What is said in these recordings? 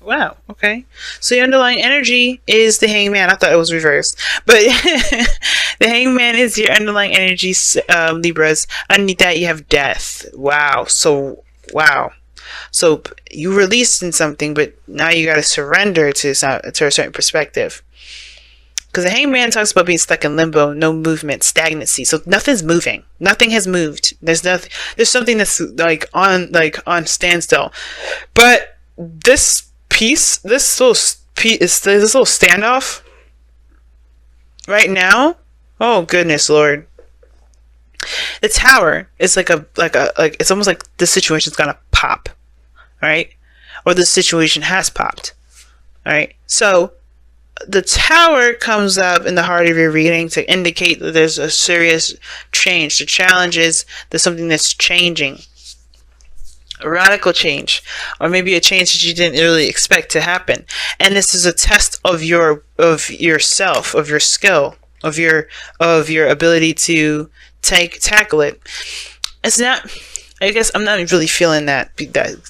Wow. Okay. So the underlying energy is the hangman. I thought it was reversed, but the hangman is your underlying energy, Libras. Underneath that, you have death. Wow. So wow. So you released in something, but now you got to surrender to a certain perspective. Because the hangman talks about being stuck in limbo, no movement, stagnancy. So nothing's moving. Nothing has moved. There's nothing. There's something that's on standstill. But this piece, this little standoff right now. Oh goodness, Lord! The tower is like it's almost like the situation's gonna pop, right? Or the situation has popped, right? So the tower comes up in the heart of your reading to indicate that there's a serious change. The challenge is there's something that's changing. A radical change, or maybe a change that you didn't really expect to happen. And this is a test of yourself, of your skill, of your ability to tackle it. It's not, I guess I'm not really feeling that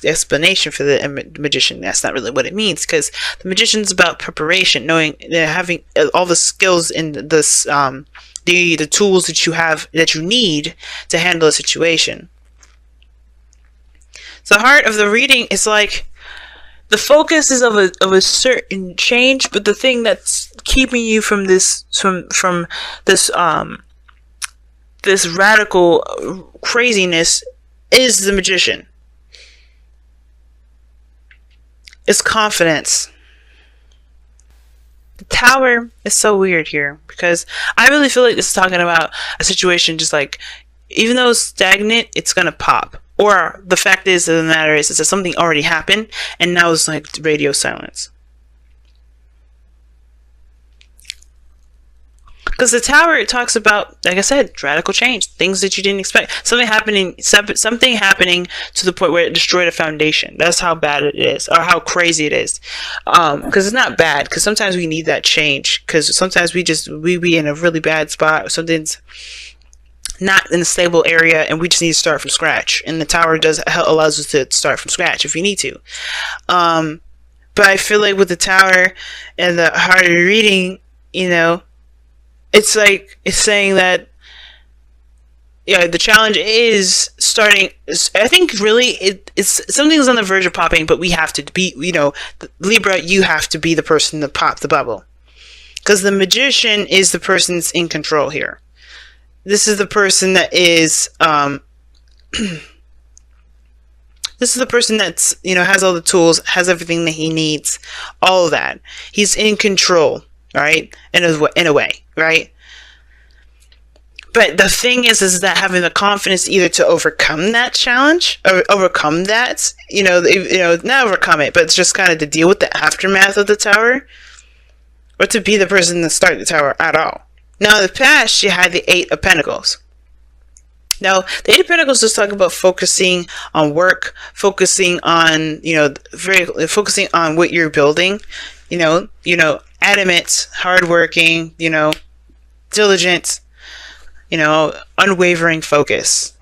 explanation for the magician. That's not really what it means, because the magician's about preparation, knowing, having all the skills in this, the tools that you have, that you need to handle a situation. The heart of the reading is like the focus is of a certain change, but the thing that's keeping you from this this radical craziness is the magician. It's confidence. The tower is so weird here, because I really feel like this is talking about a situation just like, even though it's stagnant, it's gonna pop. Or the fact is, of the matter is that something already happened, and now it's like radio silence. Because the tower, it talks about, like I said, radical change, things that you didn't expect, something happening to the point where it destroyed a foundation. That's how bad it is, or how crazy it is. Because it's not bad, because sometimes we need that change. Because sometimes we be in a really bad spot, or something's not in a stable area, and we just need to start from scratch. And the tower allows us to start from scratch if you need to. But I feel like with the tower and the heart of reading, it's like, it's saying that, the challenge is starting. I think really it's something's on the verge of popping, but we have to be, Libra, you have to be the person to pop the bubble, because the magician is the person that's in control here. This is the person that is, this is the person that's, has all the tools, has everything that he needs, all of that. He's in control, right? In a way, right? But the thing is that having the confidence either to overcome that challenge, or overcome that, not overcome it, but it's just kind of to deal with the aftermath of the tower, or to be the person to start the tower at all. Now, in the past, you had the Eight of Pentacles. Now, the Eight of Pentacles is talking about focusing on work, focusing on, focusing on what you're building, adamant, hardworking, diligent, unwavering focus,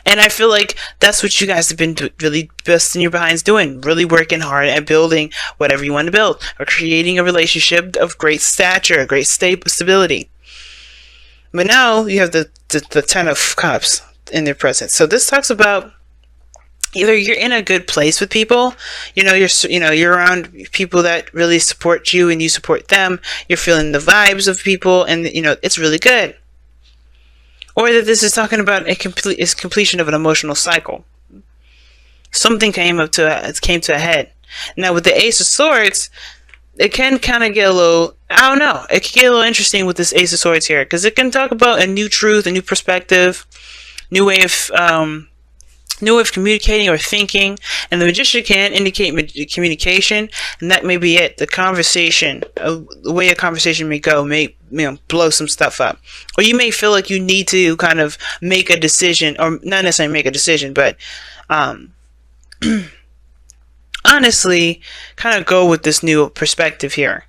And I feel like that's what you guys have been really busting your behinds doing, really working hard at building whatever you want to build, or creating a relationship of great stature, great stability. But now you have the Ten of Cups in their presence. So this talks about either you're in a good place with people, you're around people that really support you and you support them. You're feeling the vibes of people, and it's really good. Or that this is talking about completion of an emotional cycle. Something came to a head. Now with the Ace of Swords, it can kind of get a little, I don't know, it can get a little interesting with this Ace of Swords here, because it can talk about a new truth, a new perspective, new way of communicating or thinking. And the Magician can indicate communication, and that may be it. The conversation, the way a conversation may go, may blow some stuff up, or you may feel like you need to kind of make a decision, or not necessarily make a decision, but honestly kind of go with this new perspective here,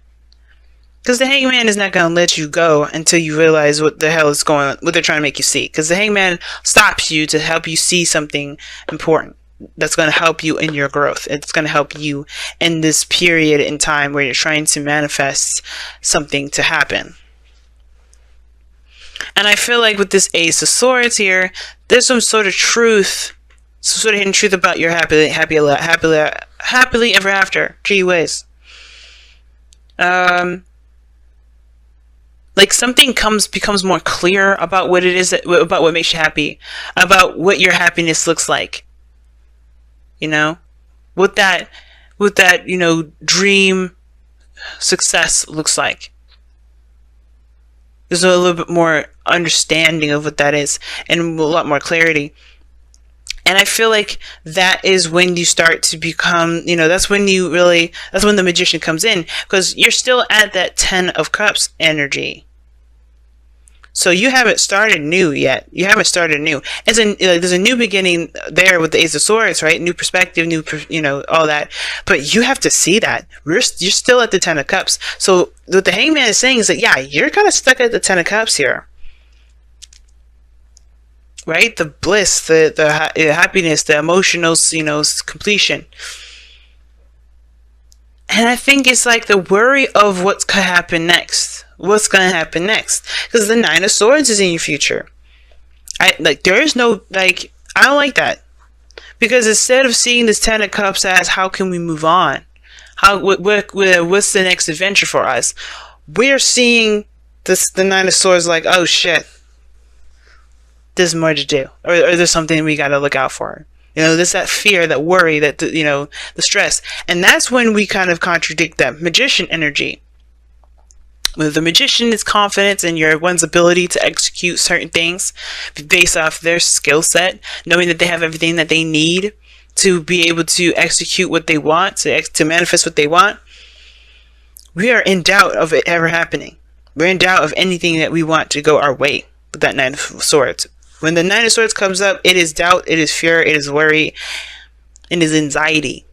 because the Hangman is not going to let you go until you realize what the hell is going on, what they're trying to make you see, because the Hangman stops you to help you see something important. that's going to help you in your growth. It's going to help you in this period in time where you're trying to manifest something to happen. And I feel like with this Ace of Swords here, there's some sort of truth, some sort of hidden truth about your happily ever after. Gee whiz. Like something becomes more clear about what it is, about what makes you happy, about what your happiness looks like. You know, what that dream success looks like. There's a little bit more understanding of what that is, and a lot more clarity. And I feel like that is when you start to become, that's when the magician comes in, because you're still at that 10 of Cups energy. So you haven't started new yet. You haven't started new. There's a new beginning there with the Ace of Swords, right? New perspective, all that. But you have to see that. You're still at the 10 of Cups. So what the Hangman is saying is that, yeah, you're kind of stuck at the 10 of Cups here. Right? The bliss, the happiness, the emotional, completion. And I think it's like the worry of what's going to happen next. What's going to happen next? Because the 9 of Swords is in your future. I don't like that. Because instead of seeing this 10 of Cups as how can we move on? What's the next adventure for us? We're seeing the 9 of Swords like, oh shit. There's more to do. Or there's something we got to look out for. There's that fear, that worry, that, the stress. And that's when we kind of contradict that magician energy. With the magician is confidence in one's ability to execute certain things based off their skill set, knowing that they have everything that they need to be able to execute what they want, to manifest what they want. We are in doubt of it ever happening. We're in doubt of anything that we want to go our way with that 9 of Swords. When the 9 of Swords comes up, it is doubt, it is fear, it is worry, it is anxiety.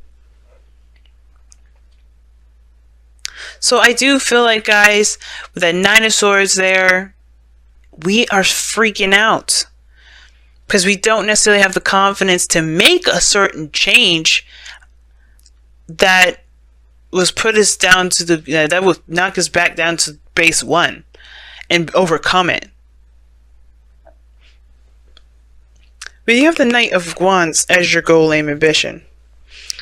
So I do feel like, guys, with that 9 of Swords there, we are freaking out. Because we don't necessarily have the confidence to make a certain change that was put us down to that will knock us back down to base 1 and overcome it. But you have the Knight of Wands as your goal, aim, ambition.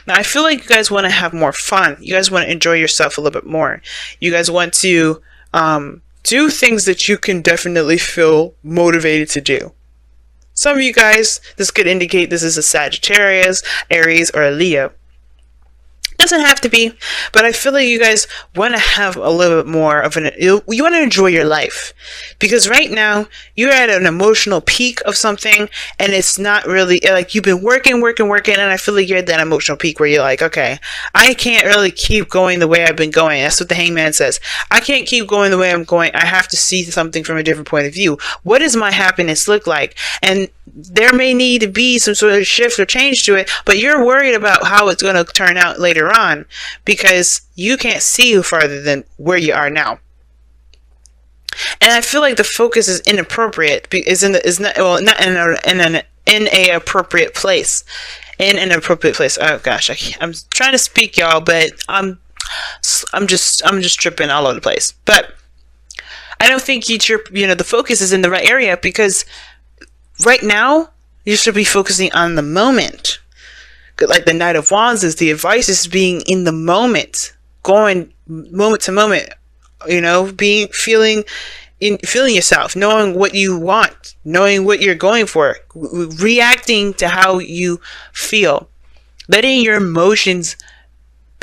Now, I feel like you guys want to have more fun. You guys want to enjoy yourself a little bit more. You guys want to do things that you can definitely feel motivated to do. Some of you guys, this could indicate this is a Sagittarius, Aries, or a Leo. Doesn't have to be, but I feel like you guys want to have a little bit more of you want to enjoy your life, because right now you're at an emotional peak of something, and it's not really like you've been working, and I feel like you're at that emotional peak where you're like, okay, I can't really keep going the way I've been going. That's what the Hangman says. I can't keep going the way I'm going. I have to see something from a different point of view. What does my happiness look like? And there may need to be some sort of shift or change to it, but you're worried about how it's going to turn out later on because you can't see farther than where you are now. And I feel like the focus is inappropriate. Not in an appropriate place. In an appropriate place. Oh gosh, I'm trying to speak, y'all, but I'm just tripping all over the place. But I don't think the focus is in the right area, because right now you should be focusing on the moment. Like the Knight of Wands is, the advice is being in the moment, going moment to moment, feeling yourself, knowing what you want, knowing what you're going for, reacting to how you feel, letting your emotions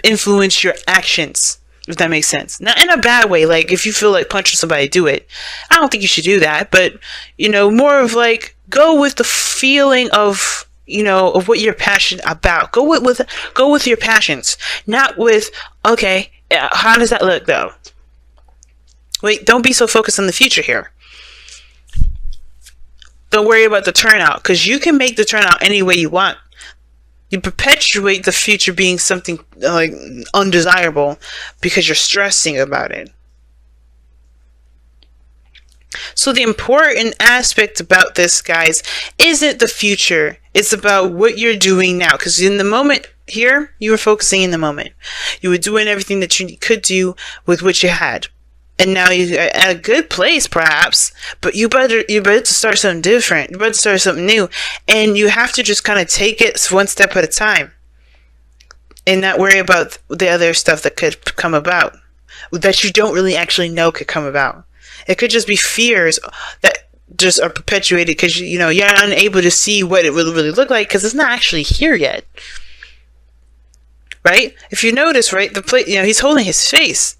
influence your actions, if that makes sense. Not in a bad way, like if you feel like punching somebody, do it. I don't think you should do that, but more of like, go with the feeling of of what you're passionate about. Go with your passions, not with, okay, how does that look though? Wait, don't be so focused on the future here. Don't worry about the turnout, because you can make the turnout any way you want. You perpetuate the future being something like undesirable because you're stressing about it. So the important aspect about this, guys, isn't the future. It's about what you're doing now. Because in the moment here, you were focusing in the moment. You were doing everything that you could do with what you had. And now you're at a good place, perhaps, but you're better to start something different. You're better to start something new. And you have to just kind of take it one step at a time. And not worry about the other stuff that could come about. That you don't really actually know could come about. It could just be fears that just are perpetuated because you're unable to see what it will really look like because it's not actually here yet. Right? If you notice, right, he's holding his face.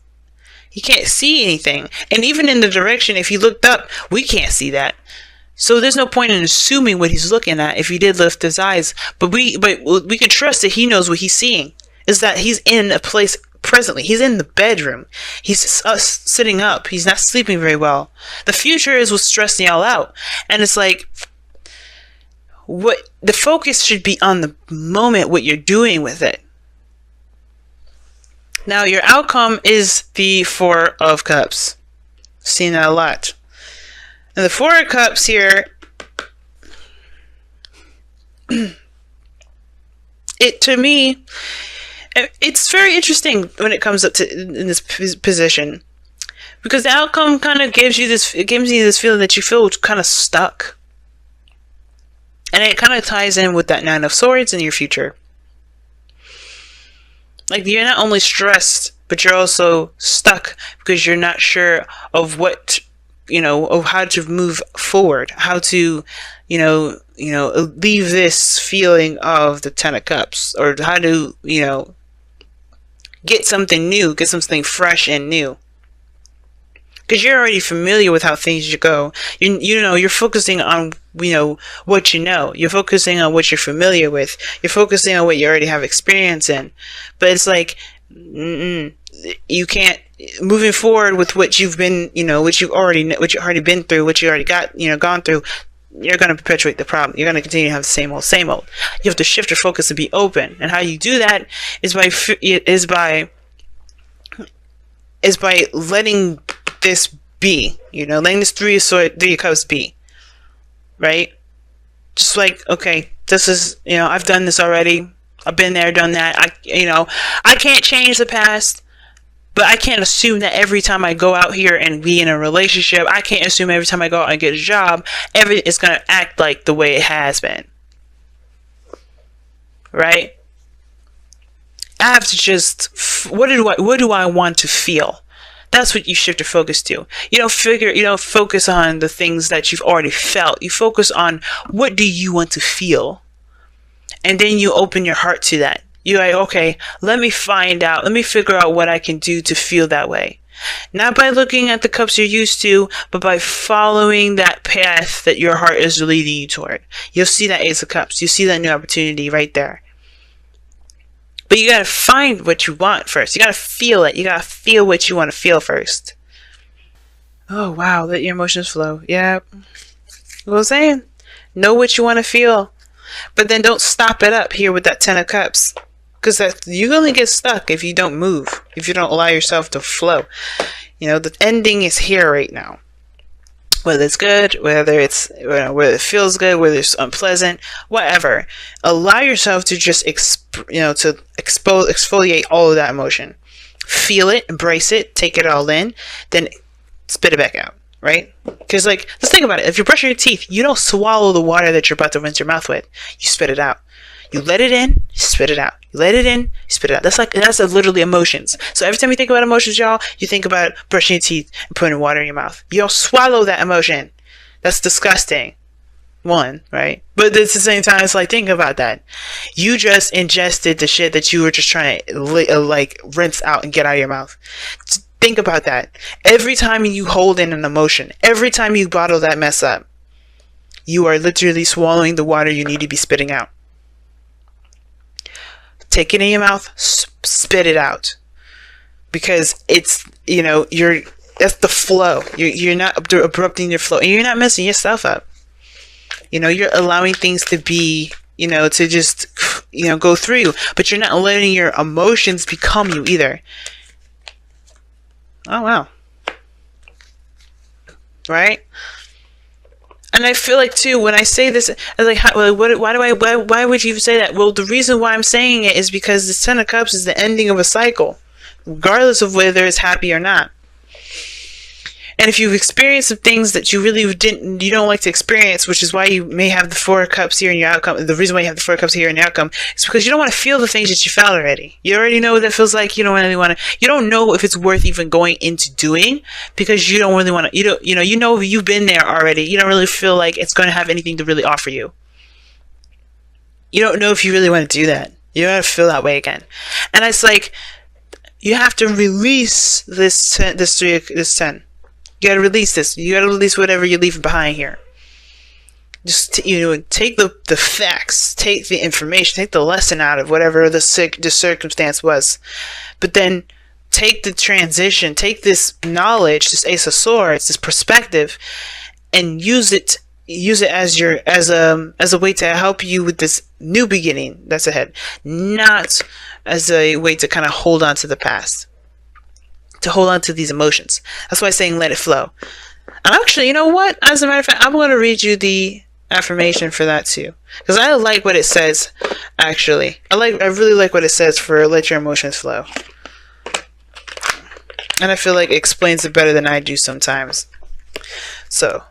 He can't see anything. And even in the direction, if he looked up, we can't see that. So there's no point in assuming what he's looking at if he did lift his eyes. But we can trust that he knows what he's seeing. Is that he's in a place presently. He's in the bedroom. He's sitting up. He's not sleeping very well. The future is what's stressing y'all out. And it's like, what the focus should be on the moment, what you're doing with it. Now, your outcome is the Four of Cups. Seen that a lot. And the Four of Cups here, to me, it's very interesting when it comes up to in this position, because the outcome kind of gives you this feeling that you feel kind of stuck, and it kind of ties in with that Nine of Swords in your future. Like, you're not only stressed, but you're also stuck because you're not sure of what, of how to move forward, how to, leave this feeling of the Ten of Cups, or how to, get something new, get something fresh and new. Because you're already familiar with how things go. You're focusing on, what you know. You're focusing on what you're familiar with.'re focusing on what you already have experience in. But it's like, you can't, moving forward with what you've been, what you already been through, what you already got, gone through, you're going to perpetuate the problem. You're going to continue to have the same old. You have to shift your focus and be open. And how you do that is by letting this be, letting this Three of Cups be, right? Just like, okay, this is, I've done this already. I've been there, done that. I can't change the past, but I can't assume that every time I go out here and be in a relationship, I can't assume every time I go out and get a job, it's going to act like the way it has been, right? I have to just, what do I want to feel? That's what you shift your focus to. You don't focus on the things that you've already felt. You focus on, what do you want to feel? And then you open your heart to that. You're like, okay, let me figure out what I can do to feel that way. Not by looking at the cups you're used to, but by following that path that your heart is leading you toward. You'll see that Ace of Cups. You see that new opportunity right there. But you gotta find what you want first. You gotta feel it. You gotta feel what you want to feel first. Oh, wow. Let your emotions flow. Yeah. What I'm saying? Know what you want to feel. But then don't stop it up here with that Ten of Cups. Because you only get stuck if you don't move. If you don't allow yourself to flow. The ending is here right now. Whether it's good, whether it feels good, whether it's unpleasant, whatever. Allow yourself to just exfoliate all of that emotion. Feel it, embrace it, take it all in, then spit it back out, right? Because, let's think about it. If you're brushing your teeth, you don't swallow the water that you're about to rinse your mouth with. You spit it out. You let it in, you spit it out. You let it in, you spit it out. That's literally emotions. So every time you think about emotions, y'all, you think about brushing your teeth and putting water in your mouth. You don't swallow that emotion. That's disgusting. One, right? But at the same time, it's like, think about that. You just ingested the shit that you were just trying to rinse out and get out of your mouth. Think about that. Every time you hold in an emotion, every time you bottle that mess up, you are literally swallowing the water you need to be spitting out. Take it in your mouth, spit it out. Because it's, that's the flow. You're not abrupting your flow. And you're not messing yourself up. You're allowing things to be, to just, go through you. But you're not letting your emotions become you either. Oh, wow. right? And I feel like too, when I say this, I'm like, why would you say that? Well, the reason why I'm saying it is because the Ten of Cups is the ending of a cycle, regardless of whether it's happy or not. And if you've experienced some things that you really you don't like to experience, which is why you may have the Four of Cups here in your outcome. The reason why you have the Four of Cups here in your outcome is because you don't want to feel the things that you felt already. You already know what that feels like. You don't really want to. You don't know if it's worth even going into doing because you don't really want to. You know you've been there already. You don't really feel like it's going to have anything to really offer you. You don't know if you really want to do that. You don't want to feel that way again. And it's like you have to release this 10. You gotta release this. You gotta release whatever you're leaving behind here. Just, take the facts, take the information, take the lesson out of whatever the circumstance was. But then take the transition, take this knowledge, this Ace of Swords, this perspective, and use it as a way to help you with this new beginning that's ahead. Not as a way to kind of hold on to the past. To hold on to these emotions. That's why I'm saying let it flow. And actually, you know what? As a matter of fact, I'm going to read you the affirmation for that too. Because I like what it says, actually. I really like what it says for let your emotions flow. And I feel like it explains it better than I do sometimes. So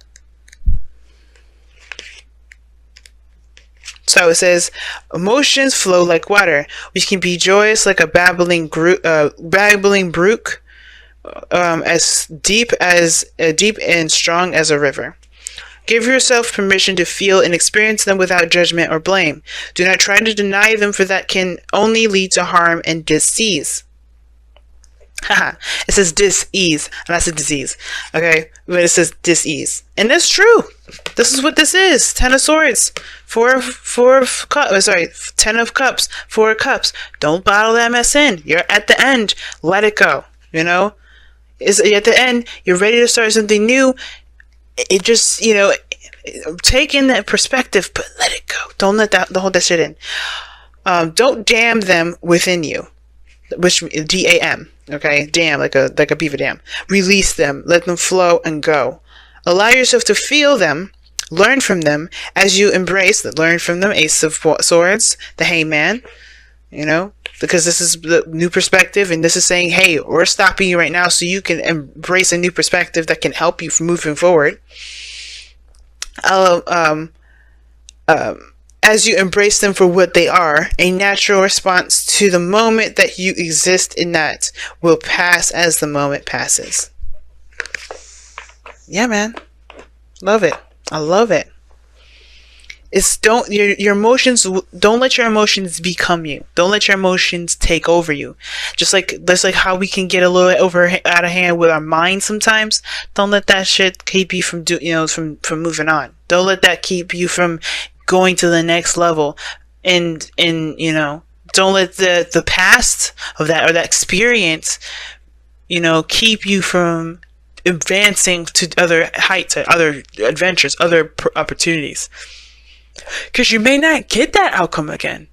it says, emotions flow like water, which can be joyous like a babbling brook, as deep and strong as a river. Give yourself permission to feel and experience them without judgment or blame. Do not try to deny them, for that can only lead to harm and disease. It says dis-ease, and that's a disease. Okay, but it says dis-ease, and that's true. This is what this is. 10 of Swords, 10 of Cups, 4 of Cups. Don't bottle that mess in. You're at the end. Let it go. Is at the end. You're ready to start something new. It just, take in that perspective, but let it go. Don't hold that shit in. Don't dam them within you, which DAM. Okay, dam, like a beaver dam. Release them. Let them flow and go. Allow yourself to feel them. Learn from them as you embrace the learn from them. Ace of Swords, the Hangman. Because this is the new perspective, and this is saying, hey, we're stopping you right now so you can embrace a new perspective that can help you from moving forward. As you embrace them for what they are, a natural response to the moment that you exist in that will pass as the moment passes. Yeah, man. Love it. I love it. Your emotions, don't let your emotions become you. Don't let your emotions take over you. That's like how we can get a little out of hand with our mind sometimes. Don't let that shit keep you from from moving on. Don't let that keep you from going to the next level. And don't let the past of that or that experience, keep you from advancing to other heights, other adventures, other opportunities. Because you may not get that outcome again.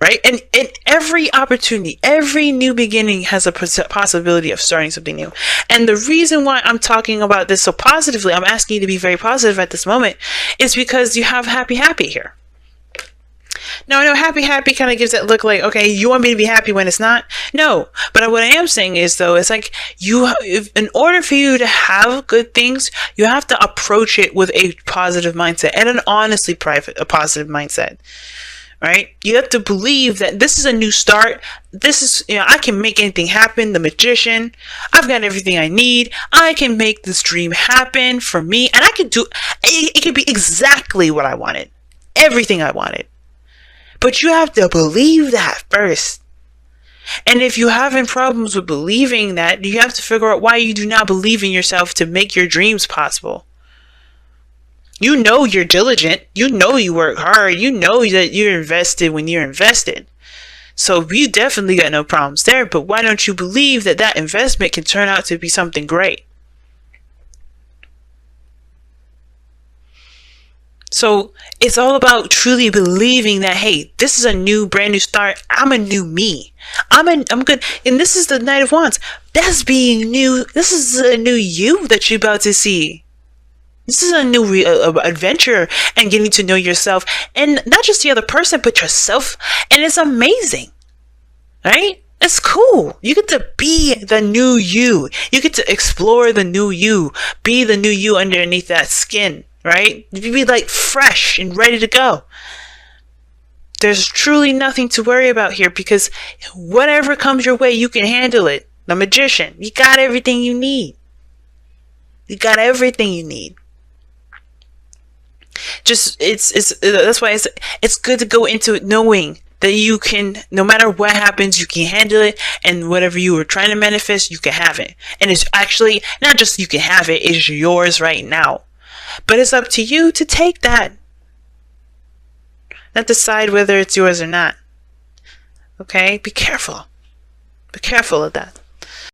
Right? And every opportunity, every new beginning has a possibility of starting something new. And the reason why I'm talking about this so positively, I'm asking you to be very positive at this moment, is because you have happy here. Now, I know happy kind of gives that look like, okay, you want me to be happy when it's not? No. But what I am saying is, though, it's like in order for you to have good things, you have to approach it with a positive mindset and a positive mindset. Right? You have to believe that this is a new start. This is, I can make anything happen. The magician. I've got everything I need. I can make this dream happen for me. And I can do, it can be exactly what I wanted. Everything I wanted. But you have to believe that first. And if you're having problems with believing that, you have to figure out why you do not believe in yourself to make your dreams possible. You're diligent. You work hard. That you're invested when you're invested. So you definitely got no problems there. But why don't you believe that investment can turn out to be something great? So it's all about truly believing that, hey, this is a brand new start. I'm a new me. I'm good. And this is the Knight of Wands. That's being new. This is a new you that you're about to see. This is a new adventure and getting to know yourself, and not just the other person, but yourself. And it's amazing, right? It's cool. You get to be the new you. You get to explore the new you. Be the new you underneath that skin, right? You be like fresh and ready to go. There's truly nothing to worry about here, because whatever comes your way, you can handle it. The Magician. You got everything you need. You got everything you need. Just that's why it's good to go into it knowing that you can, no matter what happens, you can handle it, and whatever you were trying to manifest, you can have it. And it's actually not just you can have it, it's yours right now. But it's up to you to take that. Not decide whether it's yours or not. Okay? Be careful. Be careful of that.